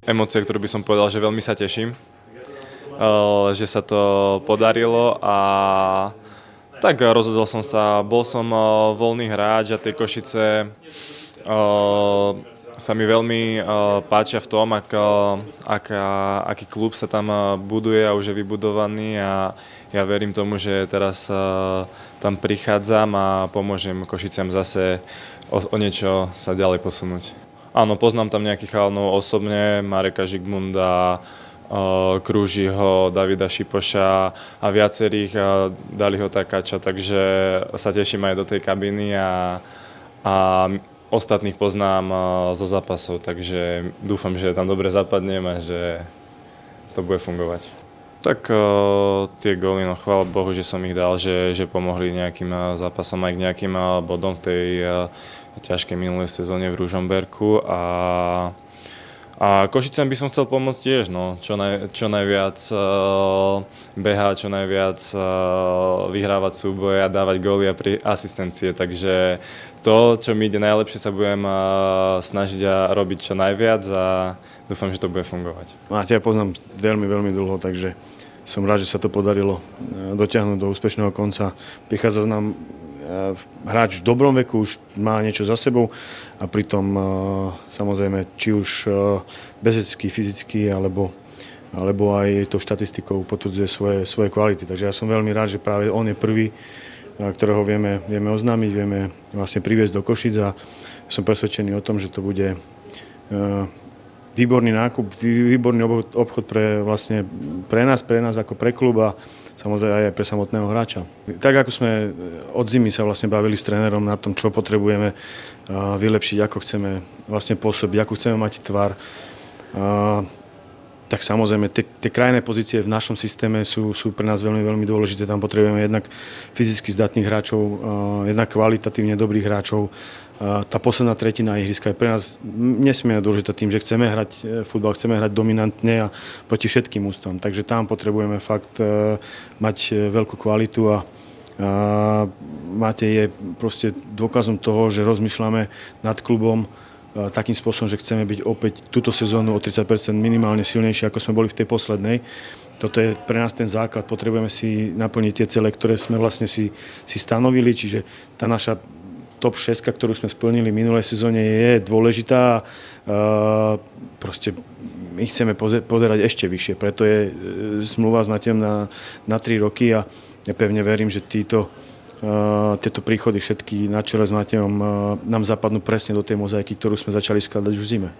Emócie, ktorú by som povedal, že veľmi sa teším, že sa to podarilo a tak rozhodol som sa, bol som voľný hráč a tie Košice sa mi veľmi páčia v tom, aký klub sa tam buduje a už je vybudovaný a ja verím tomu, že teraz tam prichádzam a pomôžem Košiciam zase o niečo sa ďalej posunúť. Áno, poznám tam nejakých chalanov osobne, Mareka Žigmunda, Krúžiho, Davida Šipoša a viacerých, Daliho Takáča, takže sa teším aj do tej kabiny a ostatných poznám zo zápasov, takže dúfam, že tam dobre zapadnem a že to bude fungovať. Tak tie góly, no chvála Bohu, že som ich dal, že pomohli nejakým zápasom aj k nejakým bodom v tej ťažkej minulej sezóne v Ružomberku a Košicem by som chcel pomôcť tiež, no, čo najviac behať, čo najviac vyhrávať súboje a dávať góly a asistencie, takže to, čo mi ide najlepšie, sa budem snažiť a robiť čo najviac a dúfam, že to bude fungovať. Ja poznám veľmi, veľmi dlho, takže som rád, že sa to podarilo dotiahnuť do úspešného konca. Prichádza nám hráč v dobrom veku, už má niečo za sebou a pritom samozrejme či už fyzicky alebo aj tou štatistikou potvrdzuje svoje kvality. Takže ja som veľmi rád, že práve on je prvý, ktorého vieme oznámiť, vieme vlastne priviesť do Košic a som presvedčený o tom, že to bude výborný nákup, výborný obchod pre nás ako pre klub a samozrejme aj pre samotného hráča. Tak ako sme od zimy sa vlastne bavili s trénerom na tom, čo potrebujeme vylepšiť, ako chceme vlastne pôsobiť, ako chceme mať tvar, tak samozrejme tie krajné pozície v našom systéme sú pre nás veľmi, veľmi dôležité. Tam potrebujeme jednak fyzicky zdatných hráčov, jednak kvalitatívne dobrých hráčov. Tá posledná tretina ihriska je pre nás nesmierne dôležitá tým, že chceme hrať futbal, chceme hrať dominantne a proti všetkým ústvom. Takže tam potrebujeme fakt mať veľkú kvalitu a Matej je proste dôkazom toho, že rozmýšľame nad klubom takým spôsobom, že chceme byť opäť túto sezónu o 30% minimálne silnejšie, ako sme boli v tej poslednej. Toto je pre nás ten základ, potrebujeme si naplniť tie ciele, ktoré sme vlastne si stanovili, čiže tá naša top 6, ktorú sme splnili v minulej sezóne, je dôležitá. Proste my chceme pozerať ešte vyššie, preto je zmluva s Matejom na 3 roky a ja pevne verím, že tieto príchody všetky na čele s Matejom nám zapadnú presne do tej mozaiky, ktorú sme začali skladať už v zime.